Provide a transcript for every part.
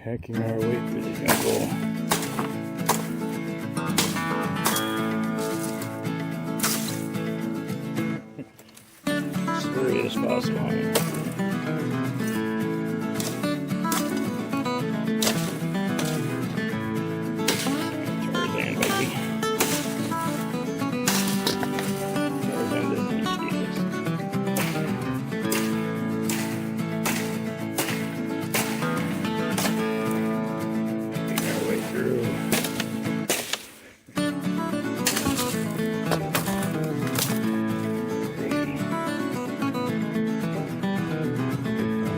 hacking our way through the jungle. Scurry as possible. Tarzan, baby. Tarzan doesn't need to do this. Making our way through.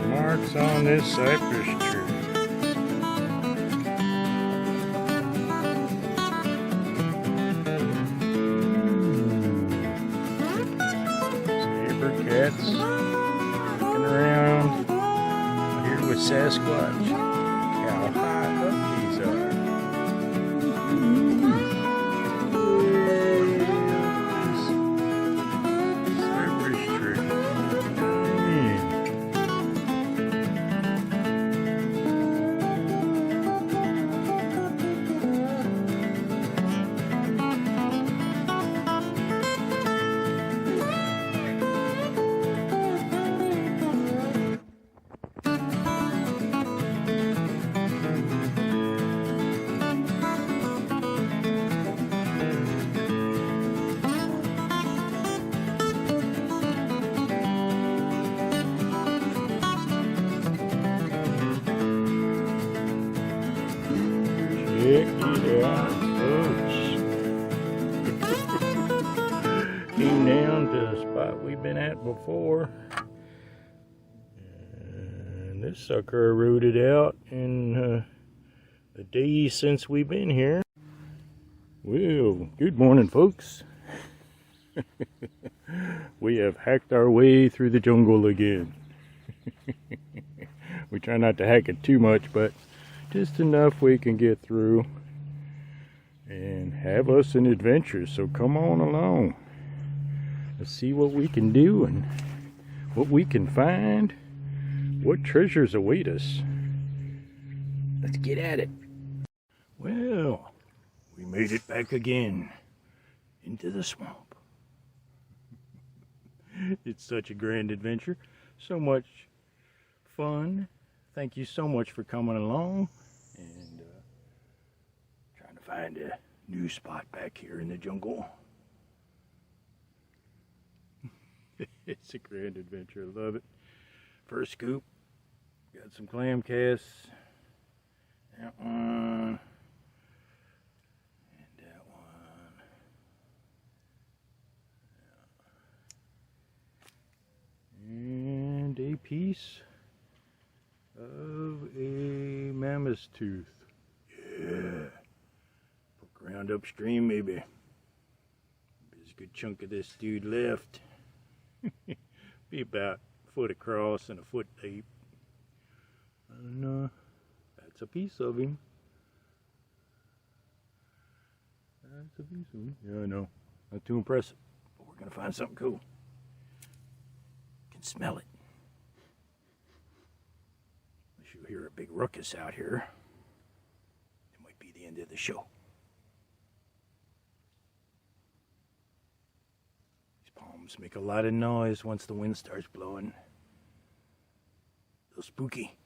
Marks on this cypress tree. Saber cats looking around here with Sasquatch. How high up these are. Cypress tree. Check it out, folks. Came down to a spot we've been at before. And this sucker rooted out in the days since we've been here. Well, good morning, folks. We have hacked our way through the jungle again. We try not to hack it too much, but just enough we can get through and have us an adventure. So come on along. Let's see what we can do and what we can find, what treasures await us. Let's get at it. Well, we made it back again into the swamp. It's such a grand adventure, so much fun. Thank you so much for coming along and trying to find a new spot back here in the jungle. It's a grand adventure. I love it. First scoop. Got some clam casts. That one. And that one. And a piece of a mammoth tooth. Yeah. Ground upstream, maybe. There's a good chunk of this dude left. Be about a foot across and a foot deep. And that's a piece of him. That's a piece of him. Yeah, I know. Not too impressive. But we're gonna find something cool. Can smell it. Unless you hear a big ruckus out here, it might be the end of the show. Palms make a lot of noise once the wind starts blowing. A little spooky.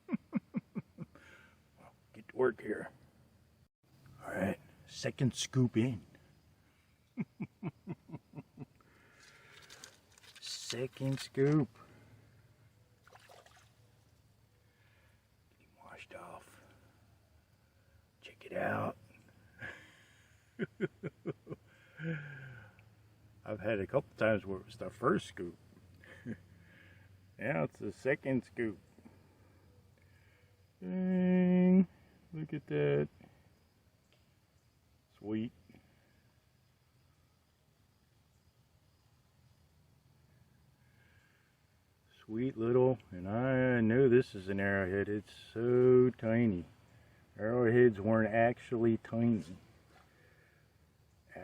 Well, get to work here. Alright, second scoop in. Second scoop. Get him washed off. Check it out. I've had a couple times where it was the first scoop. Now it's the second scoop. Dang, look at that. Sweet. Sweet little, and I know this is an arrowhead. It's so tiny. Arrowheads weren't actually tiny.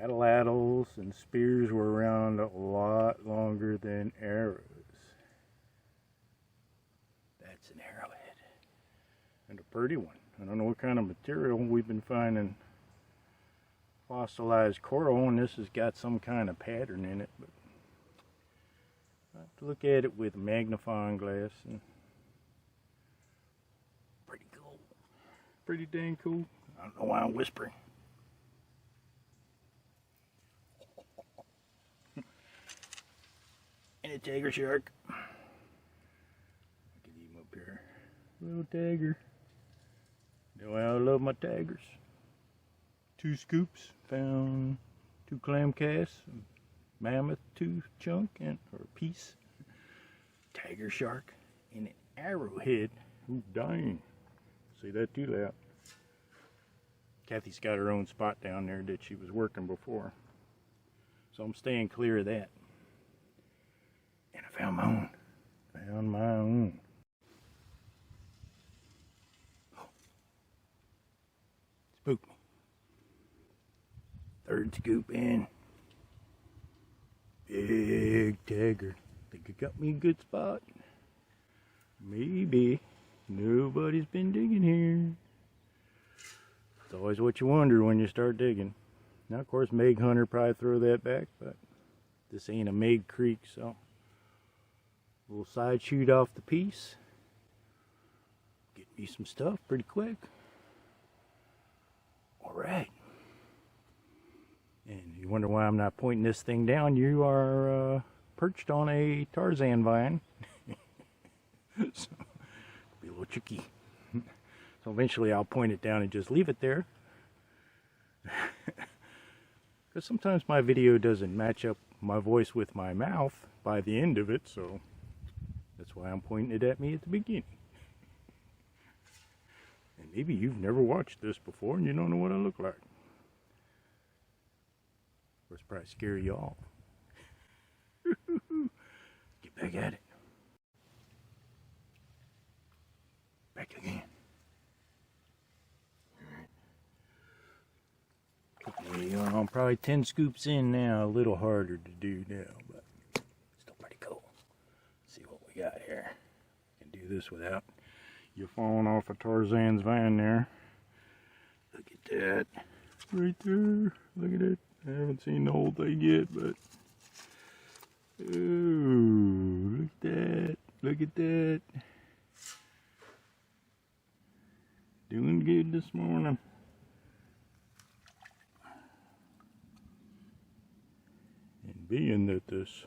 Atlatls and spears were around a lot longer than arrows. That's an arrowhead. pretty one. I don't know what kind of material. We've been finding fossilized coral, and this has got some kind of pattern in it. But I have to look at it with a magnifying glass. And pretty cool. Pretty dang cool. I don't know why I'm whispering. And a tiger shark. Look at him up here. Little tiger. You know I love my tigers. 2 scoops. Found 2 clam casts. Mammoth tooth chunk and or piece. Tiger shark. And an arrowhead. Ooh, dang. See that too loud. Kathy's got her own spot down there that she was working before. So I'm staying clear of that. And I found my own. Found my own. Oh. Spooked me. 3rd scoop in. Big tiger. Think it got me a good spot. Maybe. Nobody's been digging here. It's always what you wonder when you start digging. Now, of course, Meg Hunter probably throw that back, but this ain't a Meg Creek, so a little side shoot off the piece. Get me some stuff pretty quick. All right. And you wonder why I'm not pointing this thing down. You are perched on a Tarzan vine. So, it'll be a little tricky. So eventually I'll point it down and just leave it there. Because sometimes my video doesn't match up my voice with my mouth by the end of it, so that's why I'm pointing it at me at the beginning. And maybe you've never watched this before and you don't know what I look like. Of course, probably scare you all. Get back at it. Back again. I'm probably 10 scoops in now, a little harder to do now, but still pretty cool. Let's see what we got here. Can do this without you falling off of Tarzan's vine there. Look at that. Right there. Look at it. I haven't seen the whole thing yet, but ooh, look at that. Look at that. Doing good this morning. And being that this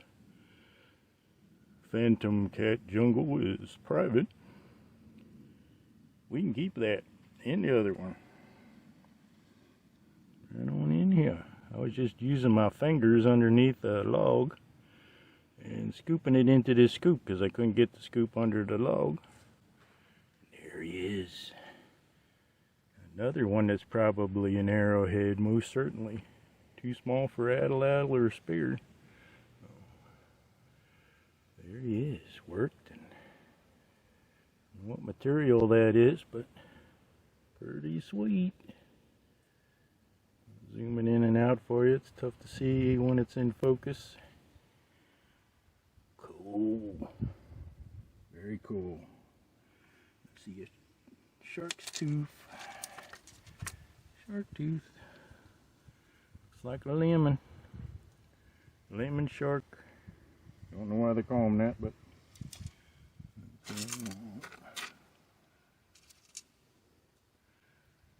phantom cat jungle is private, we can keep that in the other one. Right on in here. I was just using my fingers underneath a log and scooping it into this scoop because I couldn't get the scoop under the log. There he is. Another one that's probably an arrowhead, most certainly. Too small for atlatl or spear. So, there he is, worked. And I don't know what material that is, but pretty sweet. Zooming in and out for you. It's tough to see when it's in focus. Cool. Very cool. Let's see a shark's tooth. Shark tooth. Looks like a lemon. Lemon shark. Don't know why they call them that, but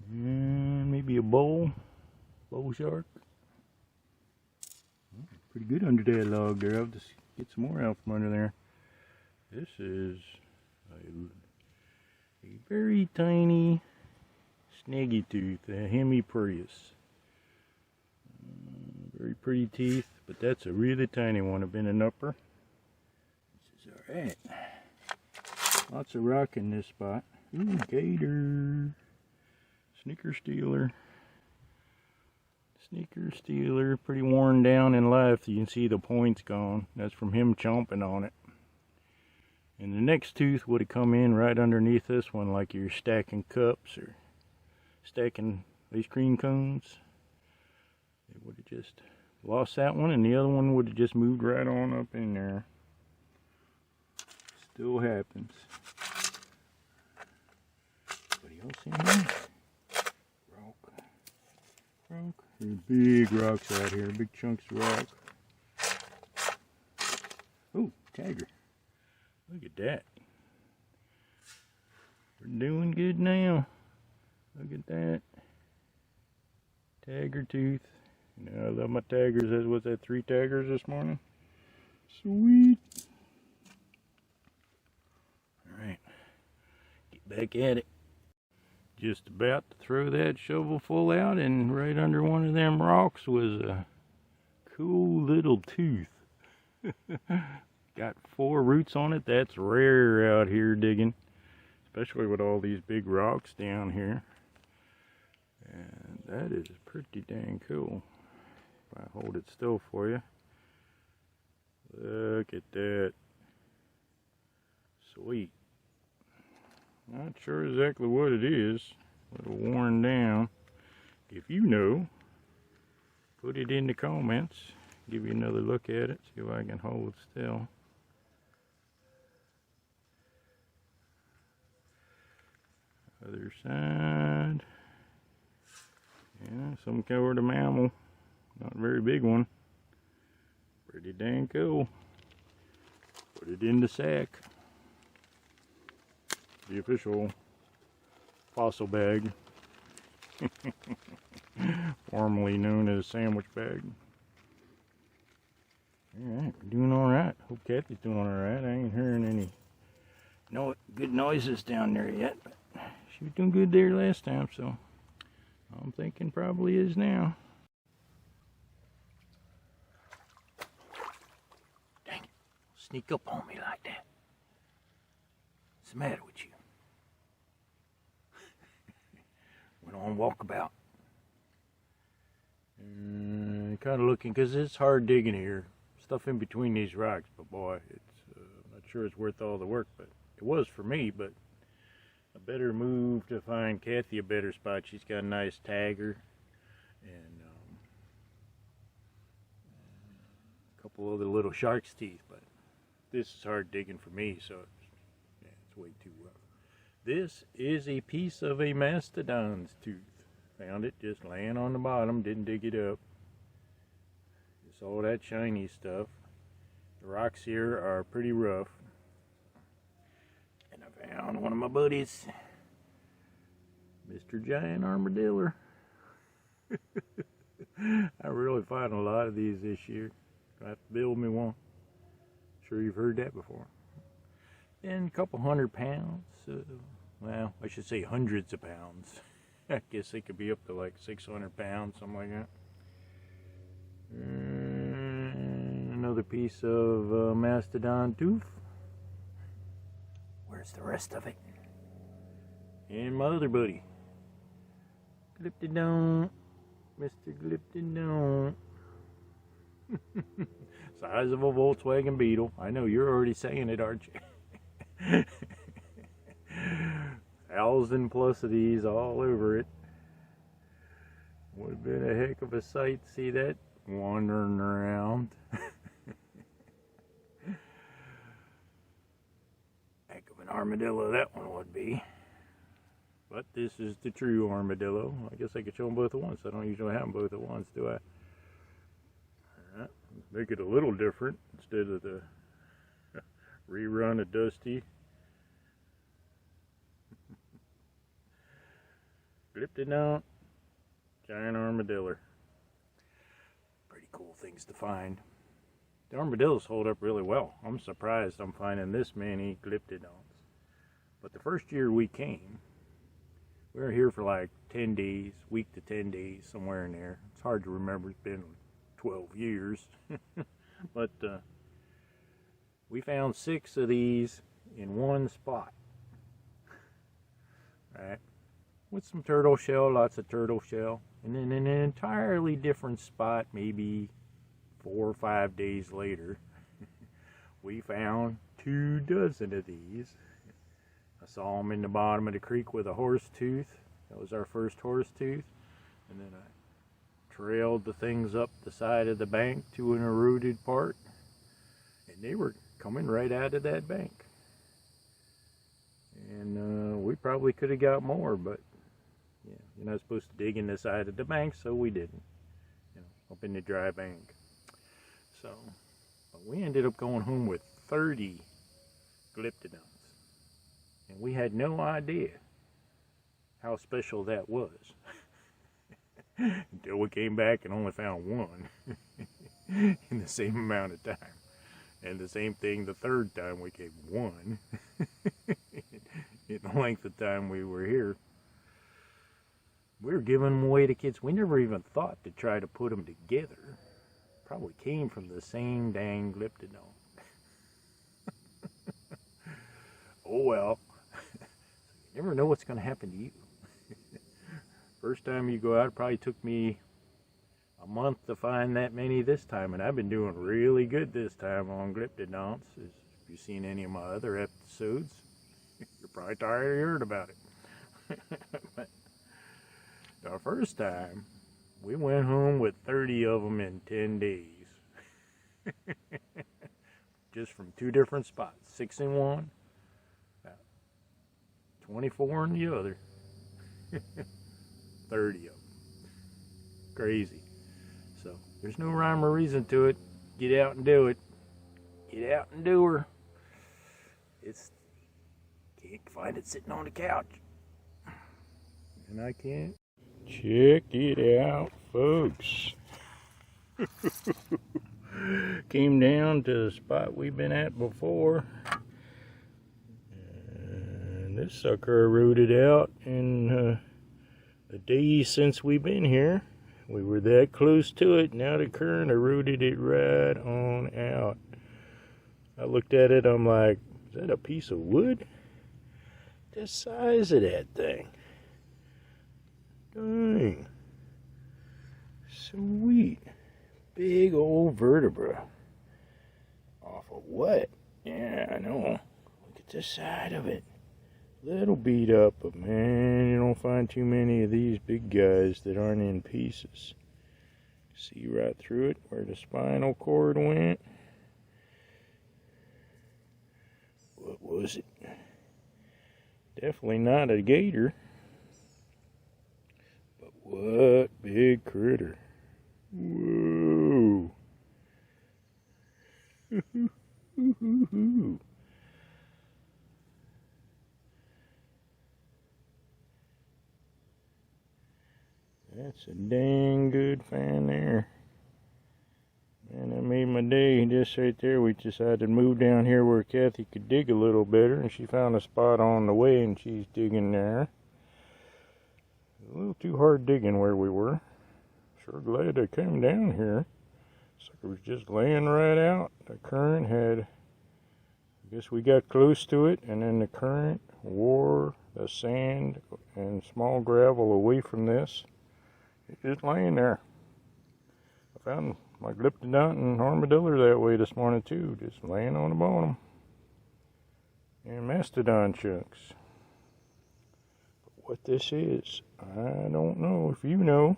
and maybe a bull shark. Pretty good under that log there. I'll just get some more out from under there. This is a very tiny snaggy tooth, a hemiprius. Very pretty teeth, but that's a really tiny one. I've been an upper. This is alright. Lots of rock in this spot. Ooh, gator. Sneaker stealer. Sneaker stealer, pretty worn down in life. You can see the points gone. That's from him chomping on it. And the next tooth would have come in right underneath this one, like you're stacking cups or stacking ice cream cones. It would have just lost that one, and the other one would have just moved right on up in there. Still happens. But he else in here? Rock. There's big rocks out here, big chunks of rock. Oh, tagger. Look at that. We're doing good now. Look at that. Tagger tooth. You know, I love my taggers. What's that, 3 taggers this morning? Sweet. Alright. Get back at it. Just about to throw that shovel full out, and right under one of them rocks was a cool little tooth. Got 4 roots on it. That's rare out here digging, especially with all these big rocks down here. And that is pretty dang cool. If I hold it still for you, look at that. Sweet. Not sure exactly what it is. A little worn down. If you know, put it in the comments. Give you another look at it. See if I can hold still. Other side. Yeah, some kind of mammal. Not a very big one. Pretty dang cool. Put it in the sack. The official fossil bag. Formerly known as sandwich bag. Alright, we're doing alright. Hope Kathy's doing alright. I ain't hearing any good noises down there yet, but she was doing good there last time, so I'm thinking probably is now. Dang it. Sneak up on me like that. What's the matter with you? Went on walkabout. Kind of looking, because it's hard digging here. Stuff in between these rocks, but boy, it's I'm not sure it's worth all the work, but it was for me. But I better move to find Kathy a better spot. She's got a nice tagger and a couple other little shark's teeth, but this is hard digging for me, so it's way too rough. This is a piece of a mastodon's tooth. Found it just laying on the bottom, didn't dig it up. Just all that shiny stuff. The rocks here are pretty rough. And I found one of my buddies, Mr. Giant Armadillo. I really find a lot of these this year. I have to build me one. Sure you've heard that before. And a couple 100 pounds. Well, I should say hundreds of pounds. I guess they could be up to like 600 pounds, something like that. And another piece of mastodon tooth. Where's the rest of it? And my other buddy, Glyptodon, Mr. Glyptodon. Size of a Volkswagen Beetle. I know you're already saying it, aren't you? 1,000 plus of these all over it. Would have been a heck of a sight to see that wandering around. Heck of an armadillo that one would be. But this is the true armadillo. I guess I could show them both at once. I don't usually have them both at once, do I? Alright, let's make it a little different instead of the rerun of Dusty. Glyptodon, giant armadillo. Pretty cool things to find. The armadillos hold up really well. I'm surprised I'm finding this many Glyptodons. But the first year we came, we were here for like 10 days, week to 10 days, somewhere in there. It's hard to remember, it's been 12 years. But we found 6 of these in one spot. Right? With some turtle shell, lots of turtle shell. And then in an entirely different spot, maybe 4 or 5 days later, we found 2 dozen of these. I saw them in the bottom of the creek with a horse tooth. That was our first horse tooth. And then I trailed the things up the side of the bank to an eroded part. And they were coming right out of that bank. And we probably could have got more, but yeah, you're not supposed to dig in the side of the bank, so we didn't. You know, up in the dry bank. So, but we ended up going home with 30 glyptodons. And we had no idea how special that was until we came back and only found one in the same amount of time. And the same thing the third time we came, one in the length of time we were here. We were giving them away to kids. We never even thought to try to put them together. Probably came from the same dang glyptodon. Oh well. You never know what's going to happen to you. First time you go out, it probably took me a month to find that many this time, and I've been doing really good this time on glyptodons. If you've seen any of my other episodes, you're probably tired of hearing about it. But the first time, we went home with 30 of them in 10 days. Just from 2 different spots, 6 in one, 24 in the other. 30 of them. Crazy. So, there's no rhyme or reason to it. Get out and do it. Get out and do her. Can't find it sitting on the couch. And I can't. Check it out, folks. Came down to the spot we've been at before. And this sucker rooted out in the days since we've been here. We were that close to it. Now the current rooted it right on out. I looked at it, I'm like, is that a piece of wood? The size of that thing. Dang. Sweet. Big old vertebra. Off of what? Yeah, I know. Look at the side of it. Little beat up, but man, you don't find too many of these big guys that aren't in pieces. See right through it where the spinal cord went. What was it? Definitely not a gator. But what big critter. Whoa. That's a dang good fan there. Man, that made my day just right there. We decided to move down here where Kathy could dig a little better, and she found a spot on the way and she's digging there. A little too hard digging where we were. Sure glad I came down here. Sucker was just laying right out. The current had, I guess we got close to it, and then the current wore the sand and small gravel away from this. It's just laying there. I found my glyptodon and armadillo that way this morning too, just laying on the bottom. And mastodon chunks. But what this is, I don't know. If you know,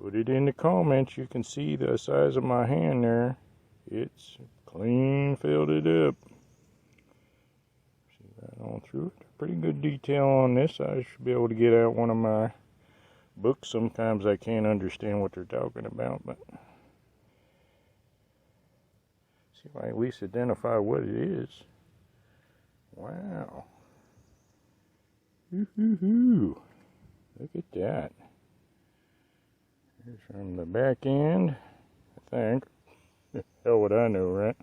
put it in the comments. You can see the size of my hand there. It's clean filled it up. See right on through it. Pretty good detail on this. I should be able to get out one of my books. Sometimes I can't understand what they're talking about, but see if I at least identify what it is. Wow. Hoo-hoo-hoo. Look at that. Here's from the back end, I think. Hell would I know, right?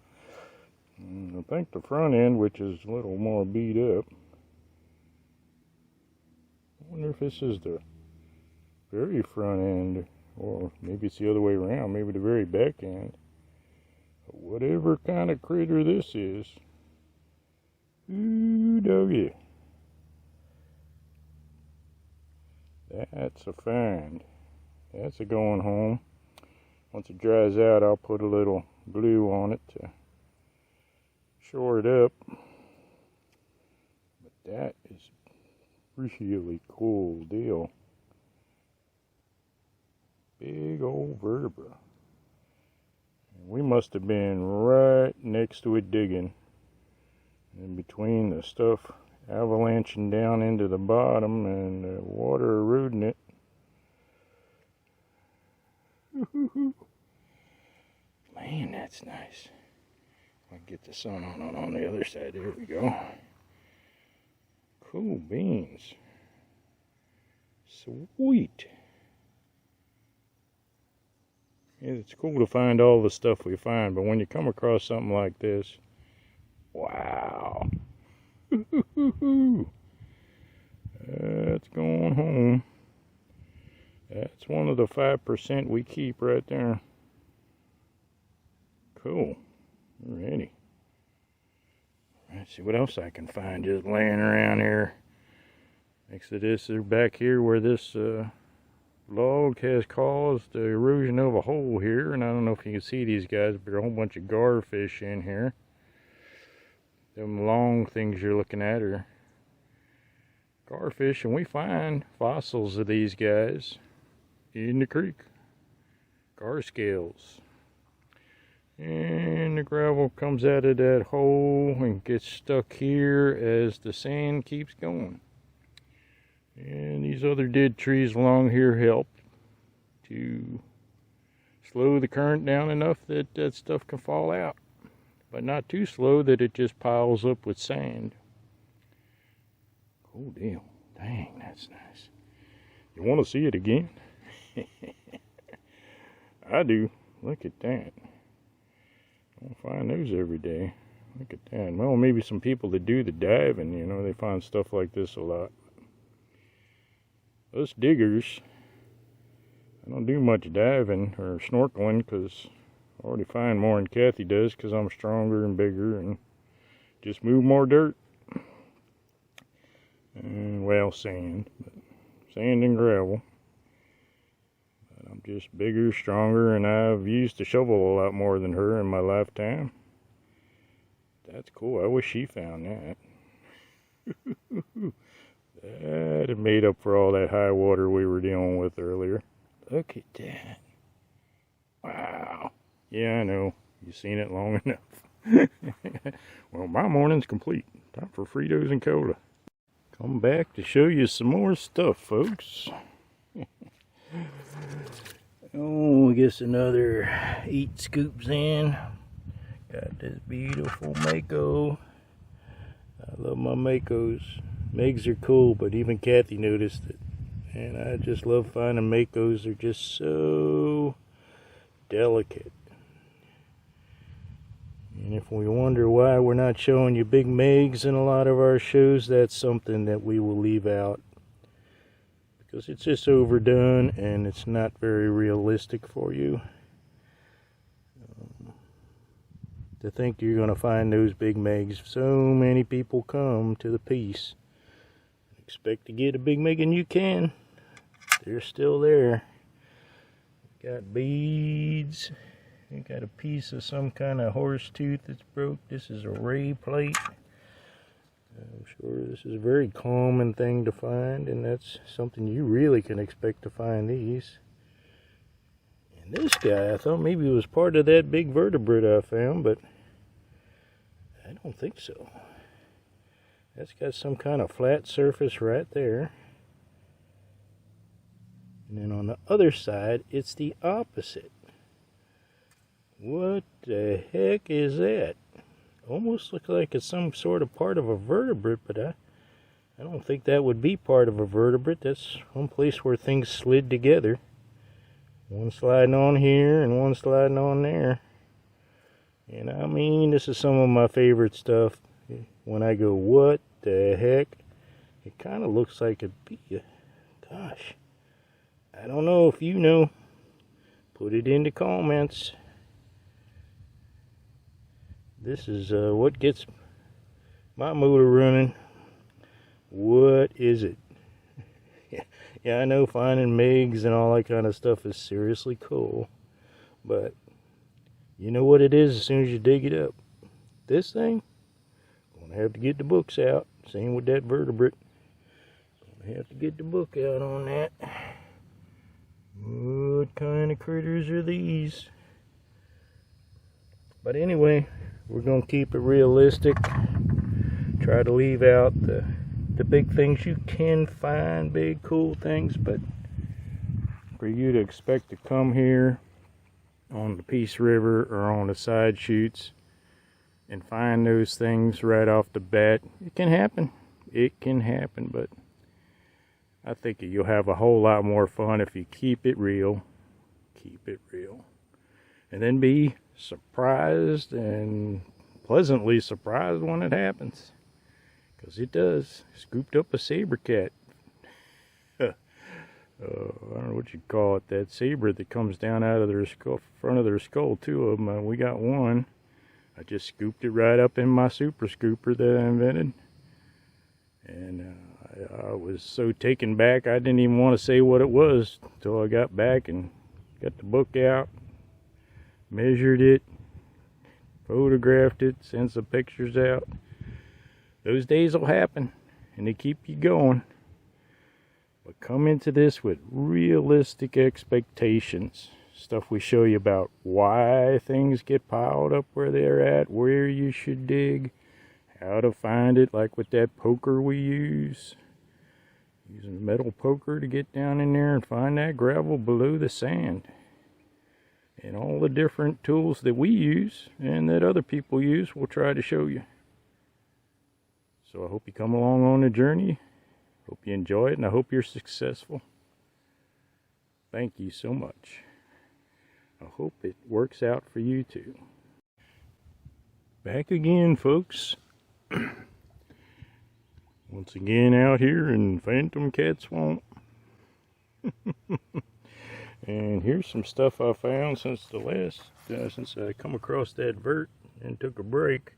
I think the front end, which is a little more beat up. I wonder if this is the very front end, or maybe it's the other way around, maybe the very back end. But whatever kind of critter this is, ooh doggy, that's a find. That's a going home. Once it dries out, I'll put a little glue on it to shore it up. But that is really cool deal. Big old vertebra. And we must have been right next to it digging. In between the stuff avalanching down into the bottom and the water eroding it. Man, that's nice. I'll get the sun on the other side. There we go. Cool beans. Sweet. Yeah, it's cool to find all the stuff we find, but when you come across something like this, wow. That's going home. That's one of the 5% we keep right there. Cool. Alrighty. Let's see what else I can find just laying around here. Next to this is back here where this log has caused the erosion of a hole here. And I don't know if you can see these guys, but there are a whole bunch of garfish in here. Them long things you're looking at are garfish, and we find fossils of these guys in the creek. Gar scales. And the gravel comes out of that hole and gets stuck here as the sand keeps going. And these other dead trees along here help to slow the current down enough that that stuff can fall out. But not too slow that it just piles up with sand. Cool deal. Dang, that's nice. You want to see it again? I do. Look at that. I don't find those every day. Look at that. Well, maybe some people that do the diving, you know, they find stuff like this a lot. Us diggers, I don't do much diving or snorkeling because I already find more than Kathy does because I'm stronger and bigger and just move more dirt. And, well, sand. But sand and gravel. But I'm just bigger, stronger, and I've used the shovel a lot more than her in my lifetime. That's cool. I wish she found that. That had made up for all that high water we were dealing with earlier. Look at that. Wow. Yeah, I know. You've seen it long enough. Well, my morning's complete. Time for Fritos and Cola. Come back to show you some more stuff, folks. Oh, I guess another 8 scoops in. Got this beautiful mako. I love my makos. Megs are cool, but even Kathy noticed it. And I just love finding makos. They're just so delicate. And if we wonder why we're not showing you big megs in a lot of our shows, that's something that we will leave out. Because it's just overdone and it's not very realistic for you. To think you're going to find those big megs. So many people come to the piece. Expect to get a big meg, and you can. They're still there. Got beads. You got a piece of some kind of horse tooth that's broke. This is a ray plate. I'm sure this is a very common thing to find, and that's something you really can expect to find these. And this guy, I thought maybe it was part of that big vertebrate I found, but I don't think so. That's got some kind of flat surface right there. And then on the other side, it's the opposite. What the heck is that? Almost looks like it's some sort of part of a vertebrate, but I don't think that would be part of a vertebrate. That's one place where things slid together. One sliding on here and one sliding on there. And I mean, this is some of my favorite stuff. When I go, what the heck? It kind of looks like a bee. Gosh. I don't know if you know. Put it in the comments. This is what gets my motor running. What is it? Yeah, I know finding megs and all that kind of stuff is seriously cool. But you know what it is as soon as you dig it up. This thing, gonna have to get the books out. Same with that vertebrate. Gonna have to get the book out on that. What kind of critters are these? But anyway, we're gonna keep it realistic. Try to leave out the big things. You can find big cool things, but for you to expect to come here on the Peace River or on the side chutes and find those things right off the bat, it can happen. It can happen, but I think you'll have a whole lot more fun if you keep it real. Keep it real. And then be surprised and pleasantly surprised when it happens. Because it does. Scooped up a saber cat. I don't know what you call it. That saber that comes down out of their skull, front of their skull. Two of them. We got one. I just scooped it right up in my super scooper that I invented. And I was so taken back, I didn't even want to say what it was until I got back and got the book out, measured it, photographed it, sent some pictures out. Those days will happen, and they keep you going. But come into this with realistic expectations. Stuff we show you about why things get piled up where they're at, where you should dig, how to find it, like with that poker we use. Using a metal poker to get down in there and find that gravel below the sand. And all the different tools that we use and that other people use, we'll try to show you. So I hope you come along on the journey. Hope you enjoy it, and I hope you're successful. Thank you so much. I hope it works out for you too. Back again, folks. Once again out here in Phantom Cat Swamp. And here's some stuff I found since since I come across that vert and took a break.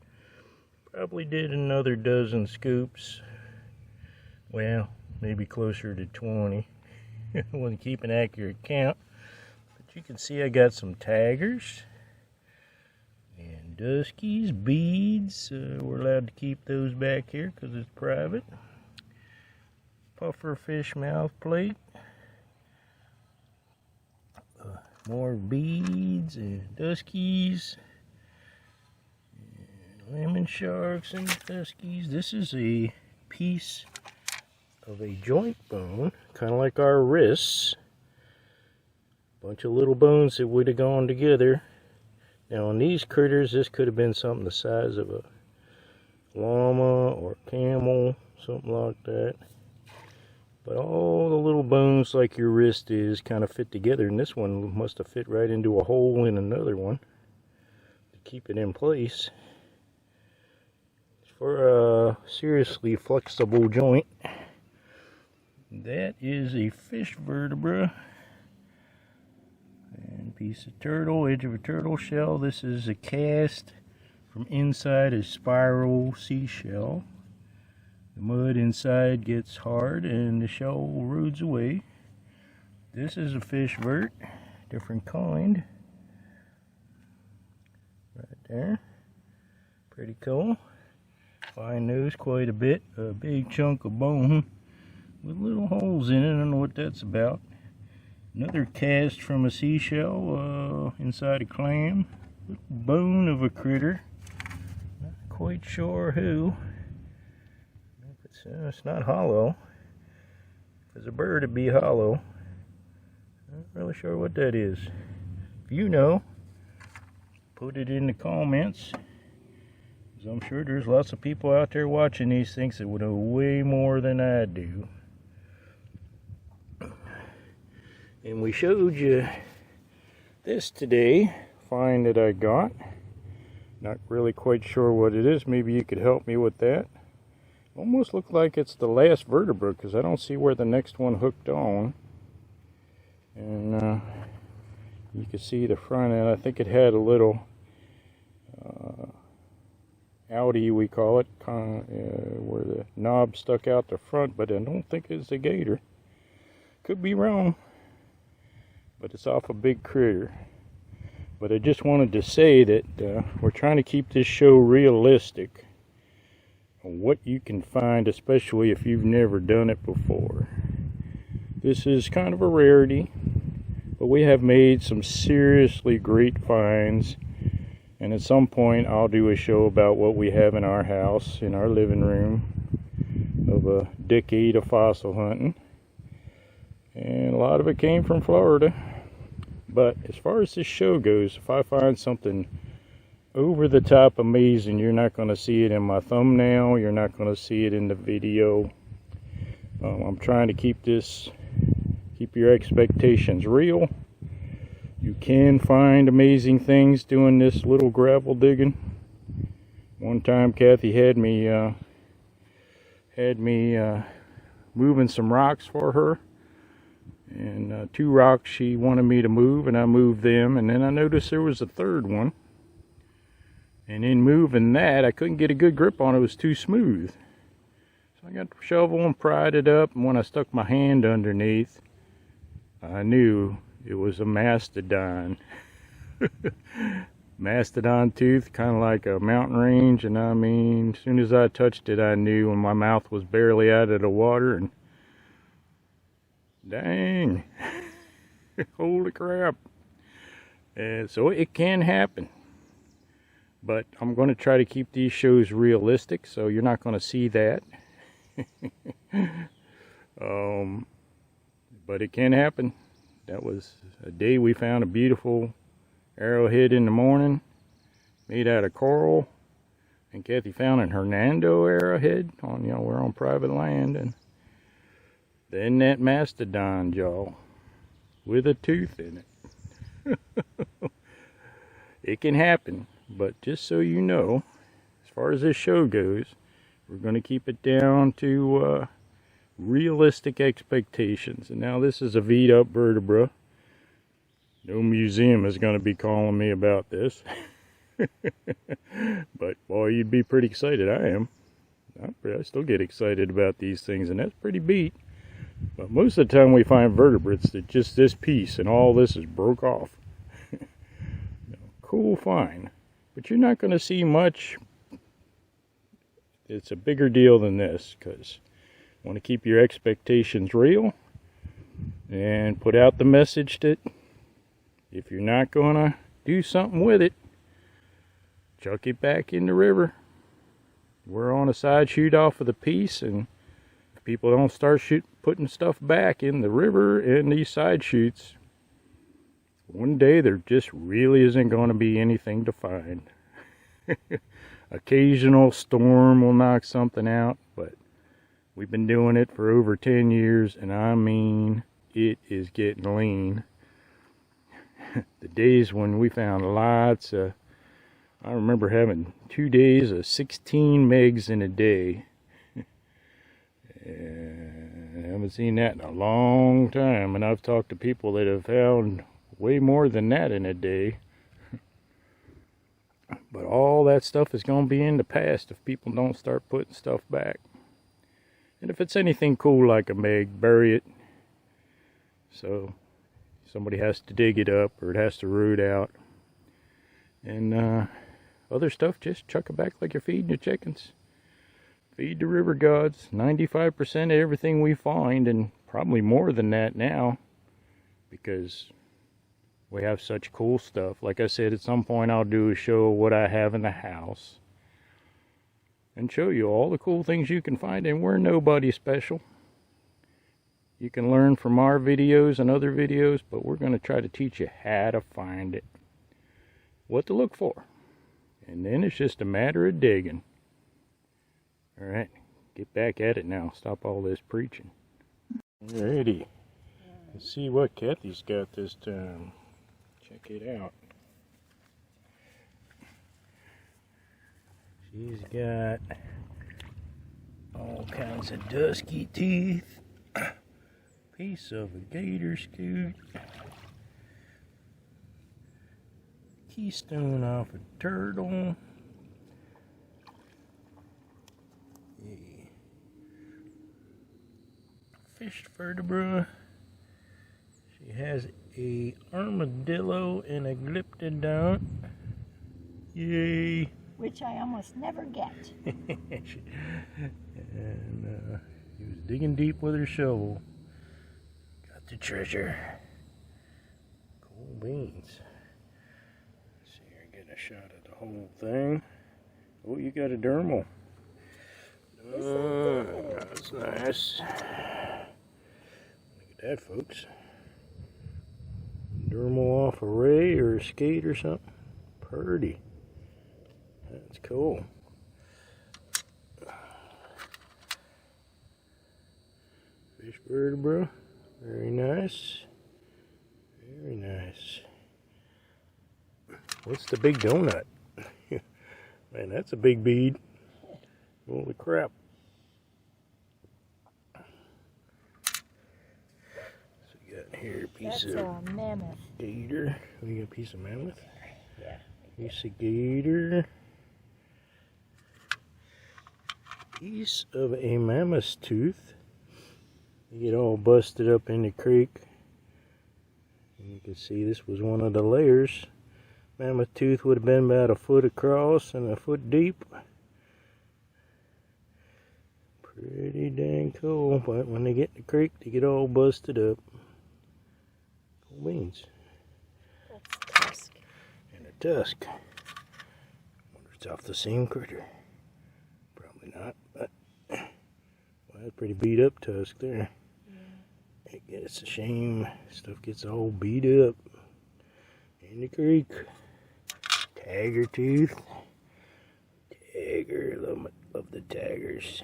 Probably did another dozen scoops. Well, maybe closer to 20. I wasn't keeping accurate count. But you can see I got some taggers. And duskies, beads. We're allowed to keep those back here because it's private. Puffer fish mouth plate. More beads and duskies. And lemon sharks and duskies. This is a piece of a joint bone, kind of like our wrists. Bunch of little bones that would have gone together. Now on these critters, this could have been something the size of a llama or camel, something like that. But all the little bones like your wrist is kind of fit together, and this one must have fit right into a hole in another one to keep it in place. For a seriously flexible joint. That is a fish vertebra. And piece of turtle, edge of a turtle shell. This is a cast from inside a spiral seashell. The mud inside gets hard and the shell erodes away. This is a fish vert, different kind. Right there. Pretty cool. Fine nose quite a bit. A big chunk of bone with little holes in it. I don't know what that's about. Another cast from a seashell inside a clam. Little bone of a critter. Not quite sure who. It's not hollow. If it's a bird, it'd be hollow. Not really sure what that is. If you know, put it in the comments. Because I'm sure there's lots of people out there watching these things that would know way more than I do. And we showed you this today, find that I got. Not really quite sure what it is. Maybe you could help me with that. Almost look like it's the last vertebra because I don't see where the next one hooked on. And you can see the front end. I think it had a little outie, we call it, where the knob stuck out the front, but I don't think it's a gator. Could be wrong, but it's off a big critter. But I just wanted to say that we're trying to keep this show realistic. What you can find, especially if you've never done it before. This is kind of a rarity, but we have made some seriously great finds And at some point I'll do a show about what we have in our house, in our living room, of a decade of fossil hunting. And a lot of it came from Florida. But as far as this show goes, if I find something over the top amazing, you're not going to see it in my thumbnail, you're not going to see it in the video. I'm trying to keep your expectations real. You can find amazing things doing this little gravel digging. One time Kathy had me moving some rocks for her, and 2 rocks she wanted me to move, and I moved them, and then I noticed there was a third one, and in moving that I couldn't get a good grip on it. It was too smooth. So I got the shovel and pried it up, and when I stuck my hand underneath, I knew it was a mastodon. Mastodon tooth, kind of like a mountain range, and I mean, as soon as I touched it, I knew, when my mouth was barely out of the water, and dang, holy crap. And so it can happen, but I'm going to try to keep these shows realistic, so you're not going to see that. But it can happen. That was a day we found a beautiful arrowhead in the morning, made out of coral, and Kathy found an Hernando arrowhead on, we're on private land, and then that mastodon jaw with a tooth in it. It can happen, but just so you know, as far as this show goes, we're going to keep it down to realistic expectations. And now this is a V'd up vertebra. No museum is going to be calling me about this. But boy, you'd be pretty excited. I am. I still get excited about these things, and that's pretty beat. But most of the time we find vertebrates that just this piece and all this is broke off. Cool find. But you're not going to see much. It's a bigger deal than this, because I want to keep your expectations real and put out the message that if you're not going to do something with it, chuck it back in the river. We're on a side shoot off of the piece, and if people don't start putting stuff back in the river and these side shoots, one day there just really isn't going to be anything to find. Occasional storm will knock something out, but we've been doing it for over 10 years, and I mean, it is getting lean. The days when we found lots of, I remember having 2 days of 16 megs in a day. And I haven't seen that in a long time, and I've talked to people that have found way more than that in a day. But all that stuff is going to be in the past if people don't start putting stuff back. And if it's anything cool like a meg, bury it. So somebody has to dig it up, or it has to root out. And other stuff, just chuck it back like you're feeding your chickens. Feed the river gods. 95% of everything we find, and probably more than that now, because we have such cool stuff. Like I said, at some point I'll do a show of what I have in the house and show you all the cool things you can find, and we're nobody special. You can learn from our videos and other videos, but we're going to try to teach you how to find it, what to look for, and then it's just a matter of digging. Alright, get back at it now. Stop all this preaching. Alrighty, let's see what Kathy's got this time. Check it out. She's got all kinds of dusky teeth, piece of a gator scoot, keystone off a turtle, a fish vertebra. She has a armadillo and a glyptodont. Yay! Which I almost never get. And he was digging deep with her shovel. Got the treasure. Cool beans. Let's see here, get a shot of the whole thing. Oh, you got a dermal. That's nice. Look at that, folks. Dermal off a ray or a skate or something. Purdy. That's cool. Fish vertebra. Very nice. Very nice. What's the big donut? Man, that's a big bead. Holy crap. So we got here a piece That's of a mammoth. gator. We got a piece of mammoth. Yeah. Piece of gator. Piece of a mammoth's tooth. You get all busted up in the creek. And you can see this was one of the layers. Mammoth tooth would have been about a foot across and a foot deep. Pretty dang cool, but when they get in the creek, they get all busted up. Cool beans. That's tusk. And a tusk. Wonder if it's off the same critter. Probably not, but well, that's pretty beat up tusk there. Yeah. It's a shame. Stuff gets all beat up in the creek. Tagger tooth. Tagger, love the taggers.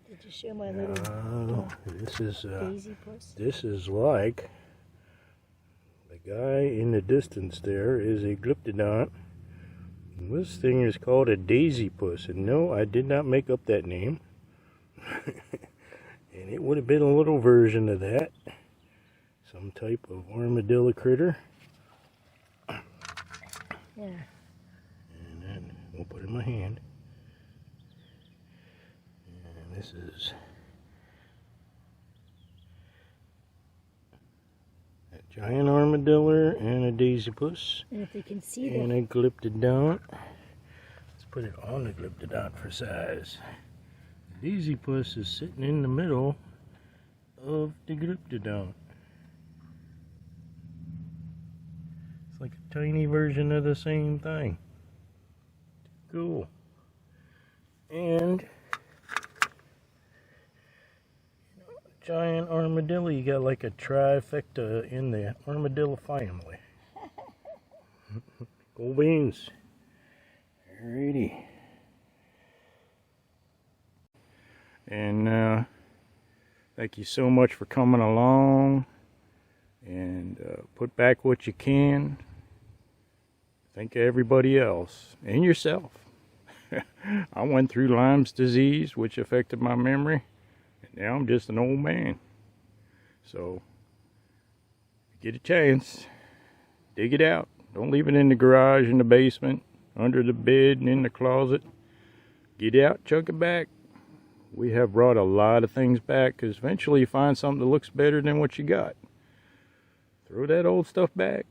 Did you show my little This is daisy puss? this is like the guy in the distance there is a glyptodont. And this thing is called a daisy puss, and no, I did not make up that name. And it would have been a little version of that, some type of armadillo critter. Yeah. And then we'll put it in my hand. And this is a giant armadillo and a daisy puss And if you can see and that, a glyptodont. Let's put it on the glyptodont for size. The daisy puss is sitting in the middle of the glyptodont. It's like a tiny version of the same thing. Cool. And giant armadillo, you got like a trifecta in the armadillo family. Cool beans. Alrighty. And thank you so much for coming along. And put back what you can. Think of everybody else and yourself. I went through Lyme's disease, which affected my memory. And now I'm just an old man. So, if you get a chance, dig it out. Don't leave it in the garage, in the basement, under the bed, and in the closet. Get it out, chuck it back. We have brought a lot of things back because eventually you find something that looks better than what you got. Throw that old stuff back.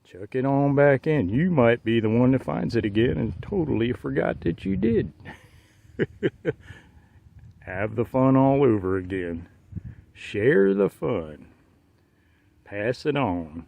Chuck it on back in. You might be the one that finds it again and totally forgot that you did. Have the fun all over again. Share the fun. Pass it on.